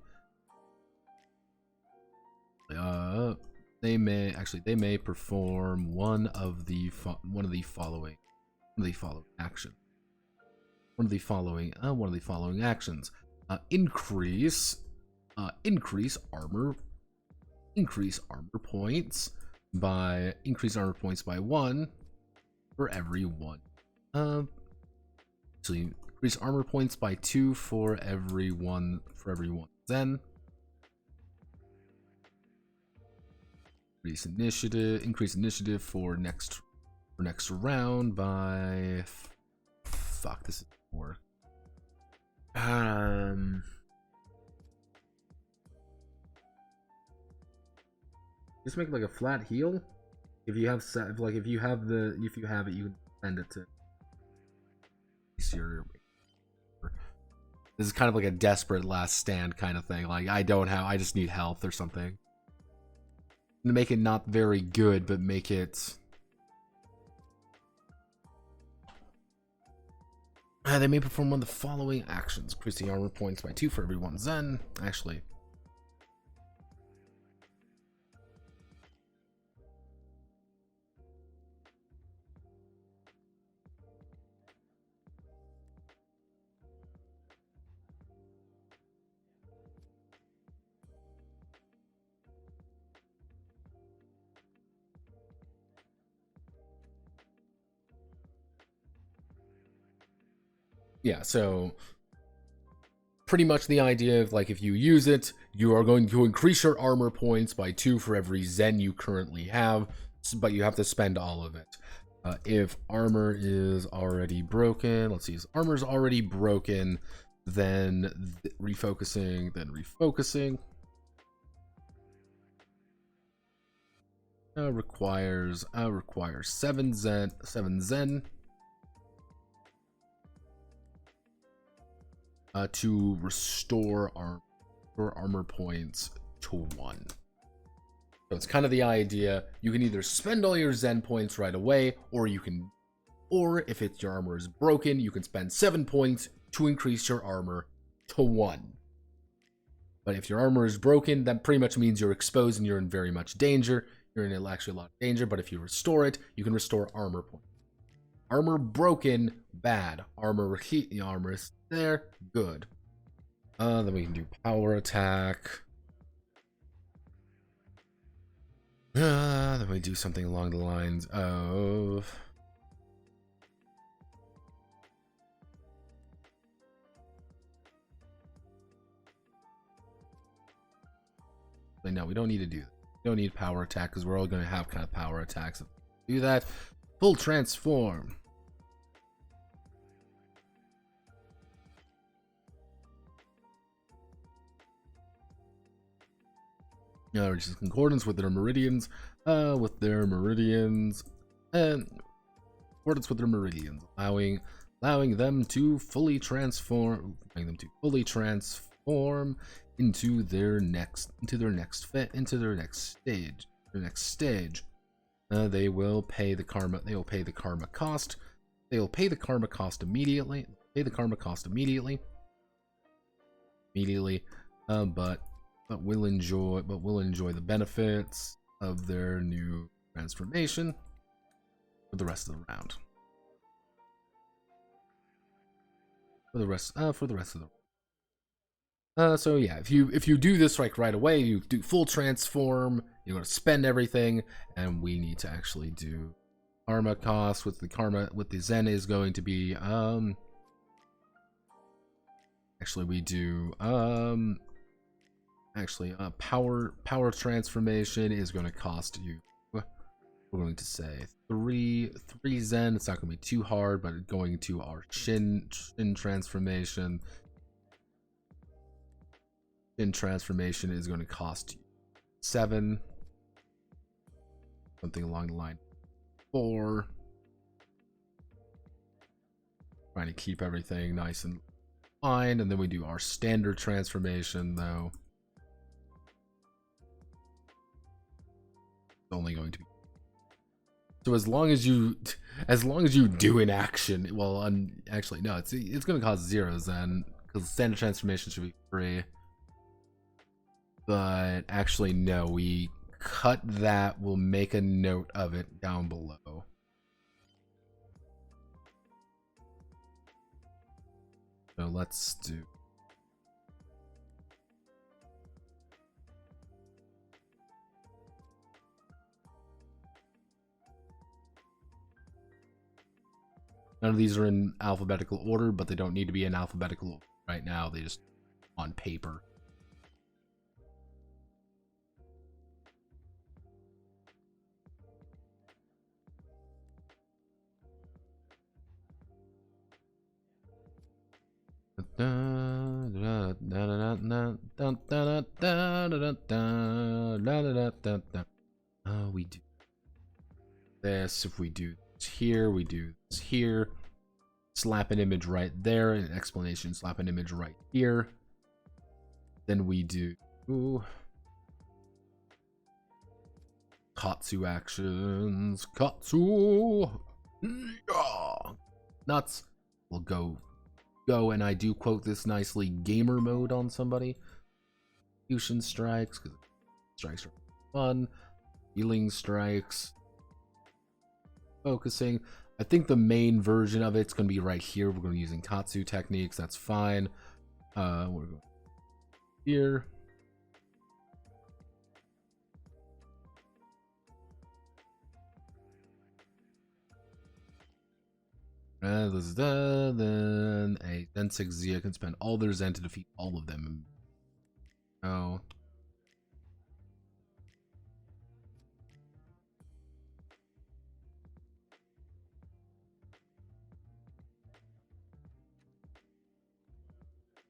actions. Increase increase armor points by 1 for every 1. So you increase armor points by 2 for every 1 Zen. Increase initiative for next round by fuck, this is more. Just make like a flat heal. If you have if you have it, you can send it to your. This is kind of like a desperate last stand kind of thing. Like I just need health or something. To make it not very good, but make it. They may perform one of the following actions: increasing armor points by 2 for every 1 Zen. Actually. Yeah, so pretty much the idea of like if you use it, you are going to increase your armor points by 2 for every Zen you currently have, but you have to spend all of it. If armor is already broken, let's see, if armor is already broken, then refocusing, requires 7 Zen. To restore armor points to 1. So it's kind of the idea, you can either spend all your Zen points right away, or if your armor is broken, you can spend 7 points to increase your armor to 1. But if your armor is broken, that pretty much means you're exposed and you're in very much danger. You're in actually a lot of danger, but if you restore it, you can restore armor points. Armor broken, bad. Armor is there, good. Then we can do power attack. Then we do something along the lines of no, we don't need to do that. We don't need power attack because we're all going to have kind of power attacks. Do that. Full transform. Which is concordance with their meridians, and allowing them to fully transform, into their next stage. They will pay the karma. They will pay the karma cost. They will pay the karma cost immediately. But will enjoy the benefits of their new transformation for the rest of the round. So yeah, if you do this like right away, you do full transform. You're gonna spend everything, and we need to actually do karma cost. With the Zen is going to be power transformation is going to cost you, we're going to say 3 Zen. It's not going to be too hard, but going to our Shin transformation. Shin transformation is going to cost you 7, something along the line 4. Trying to keep everything nice and fine, and then we do our standard transformation though. Only going to be so as long as you do an action. Well, actually no, it's going to cost 0 Zen because standard transformation should be free. But actually no, we cut that. We'll make a note of it down below. So let's do None of these are in alphabetical order, but they don't need to be in alphabetical order right now. They just on paper. We do this. If we do this here, we do this here. Slap an image right there, an explanation, slap an image right here. Then we do Katsu actions. Katsu! Yeah. Nuts. We'll go, and I do quote this nicely, gamer mode on somebody. Fusion strikes, because strikes are fun. Healing strikes. Focusing. I think the main version of it's going to be right here. We're going to be using Katsu techniques. That's fine. We're going here. Then a Zen 6 Zia can spend all their Zen to defeat all of them. Oh.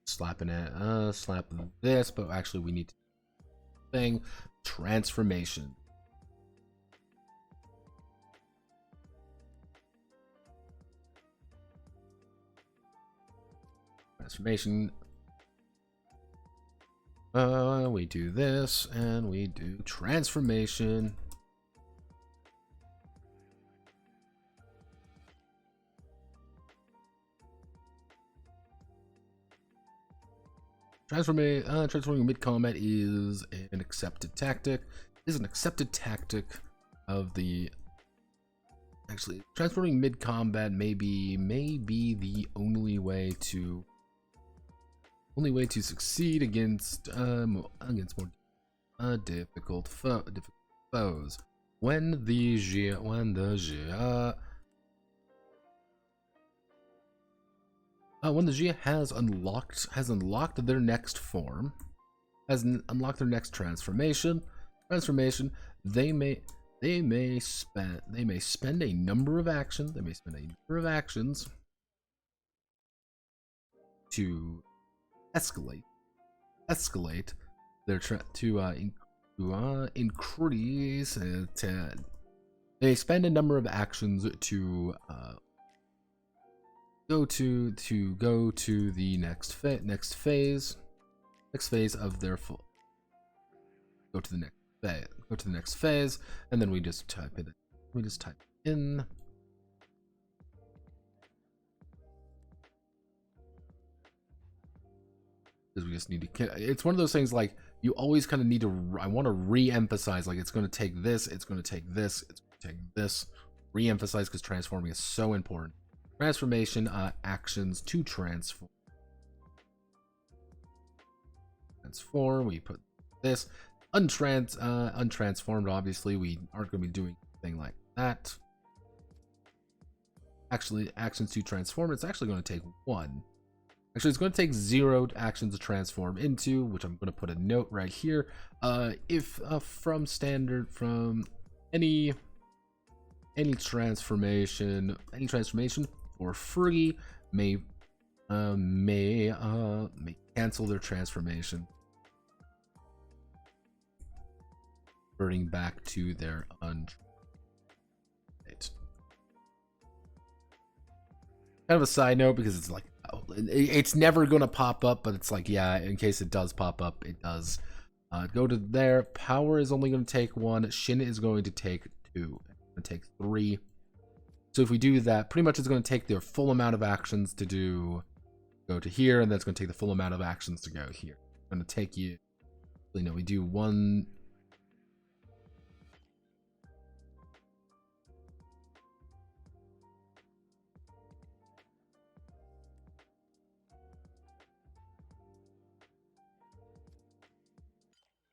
Slapping it. Slap this, but actually we need to thing. Transformation. Transformation. We do this, and we do transformation. Transforming mid-combat is an accepted tactic. Of the... Actually, transforming mid-combat may be the only way to succeed against more difficult foes. When the Jia has unlocked their next form, has unlocked their next transformation, they may spend a number of actions. To escalate their increase. They spend a number of actions to go to the next phase of their full. Go to the next phase, and then we just type it. In. Because we just need to. It's one of those things like you always kind of need to. I want to re-emphasize, like it's going to take this, it's going to take this, it's going to take this. Re-emphasize because transforming is so important. Transformation actions to transform. Transform. We put this untransformed. Obviously, we aren't going to be doing anything like that. Actually, actions to transform. It's actually going to take one. Actually, it's going to take 0 actions to transform into, which I'm going to put a note right here. If from any transformation for free may cancel their transformation, reverting back to their state. Kind of a side note because it's like, it's never going to pop up, but it's like, yeah, in case it does pop up, it does. Go to there. Power is only going to take 1. Shin is going to take 2. It's going to take 3. So if we do that, pretty much it's going to take their full amount of actions to go to here, and then it's going to take the full amount of actions to go here. It's going to take you, we do 1.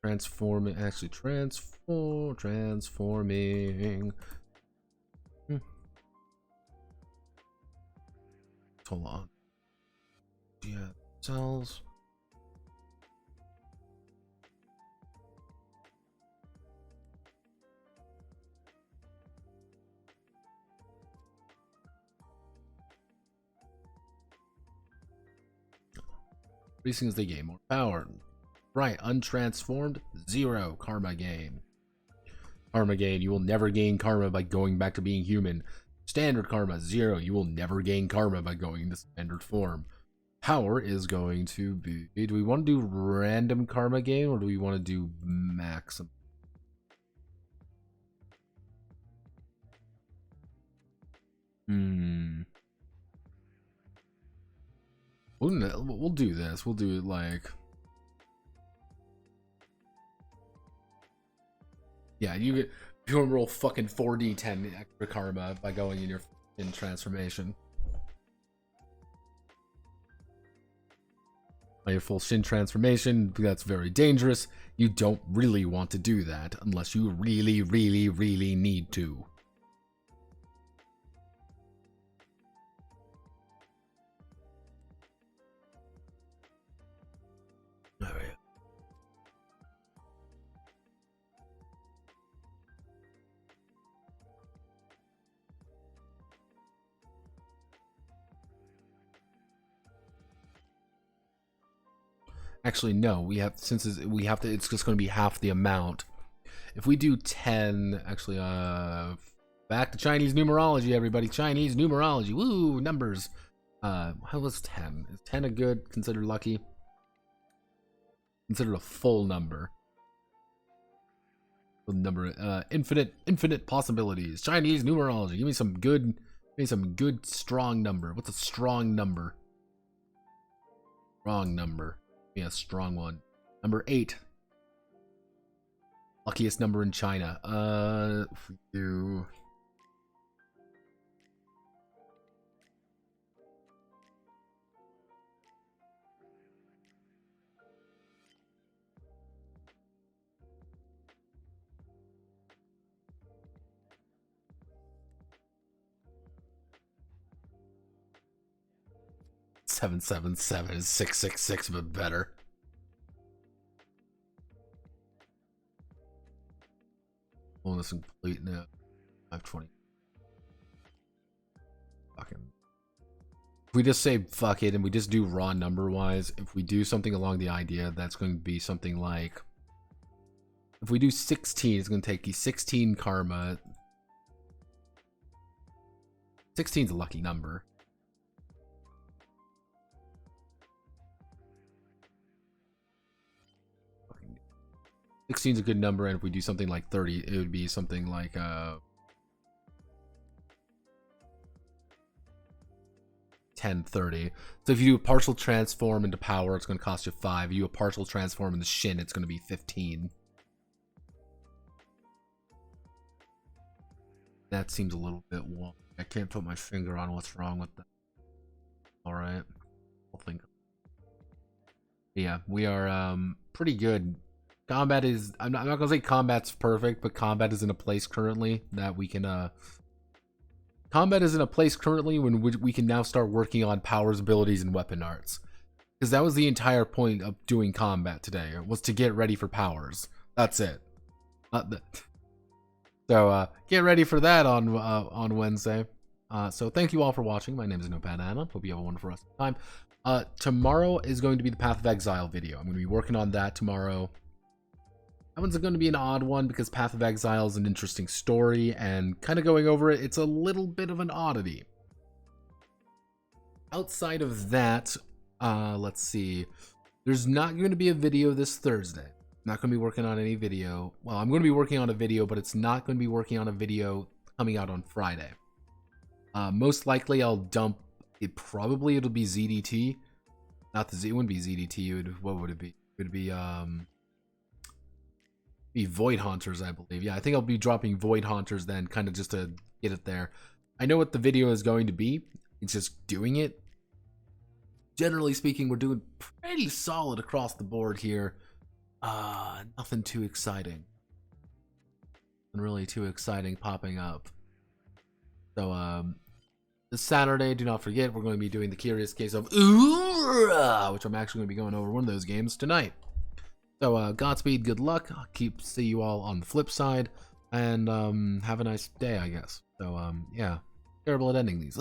Transforming. hold on. Yeah, cells. Increasing as they gain more power. Right, untransformed, 0 karma gain. Karma gain, you will never gain karma by going back to being human. Standard karma, 0. You will never gain karma by going into standard form. Power is going to be... Do we want to do random karma gain, or do we want to do maximum? We'll do this. We'll do it like... Yeah, you can roll fucking 4d10 extra karma by going in transformation. By your full Shin transformation, that's very dangerous. You don't really want to do that unless you really, really, really need to. All right. Actually, no. We have it's just going to be half the amount. If we do 10, actually, back to Chinese numerology, everybody. Chinese numerology. Woo, numbers. How was 10? Is 10 a good? Considered lucky? Considered a full number. Infinite possibilities. Chinese numerology. Give me some good strong number. What's a strong number? Strong number. Give me a strong one. Number 8. Luckiest number in China. If we do... $777 is 666, but better. Bonus complete now. 520. Fucking. If we just say fuck it and we just do raw number wise, if we do something along the idea, that's going to be something like, if we do 16, it's going to take you 16 karma. 16 is a lucky number. Fucking 16 is a good number, and if we do something like 30, it would be something like 1030. So if you do a partial transform into power, it's going to cost you 5. If you do a partial transform into Shin, it's going to be 15. That seems a little bit wrong. I can't put my finger on what's wrong with that. Alright. I'll think. Yeah, we are pretty good. Combat is... I'm not going to say combat's perfect, but combat is in a place currently that we can... Combat is in a place currently when we can now start working on powers, abilities, and weapon arts. Because that was the entire point of doing combat today, was to get ready for powers. That's it. So get ready for that on Wednesday. So thank you all for watching. My name is Notepad Anna. Hope you have a wonderful rest of the time. Tomorrow is going to be the Path of Exile video. I'm going to be working on that tomorrow. That one's going to be an odd one because Path of Exile is an interesting story, and kind of going over it, it's a little bit of an oddity. Outside of that, let's see. There's not going to be a video this Thursday. I'm not going to be working on any video. Well, I'm going to be working on a video, but it's not going to be working on a video coming out on Friday. Most likely I'll dump it. Probably it'll be ZDT. Not the Z. It wouldn't be ZDT. What would it be? It would be Void Haunters, I believe. Yeah, I think I'll be dropping Void Haunters then, kind of just to get it there. I know what the video is going to be. It's just doing it. Generally speaking, we're doing pretty solid across the board here. Nothing too exciting. Nothing really too exciting popping up. So, this Saturday. Do not forget, we're going to be doing the Curious Case of Ura, which I'm actually going to be going over one of those games tonight. So Godspeed, good luck. I'll see you all on the flip side, and have a nice day, I guess. So yeah, terrible at ending these.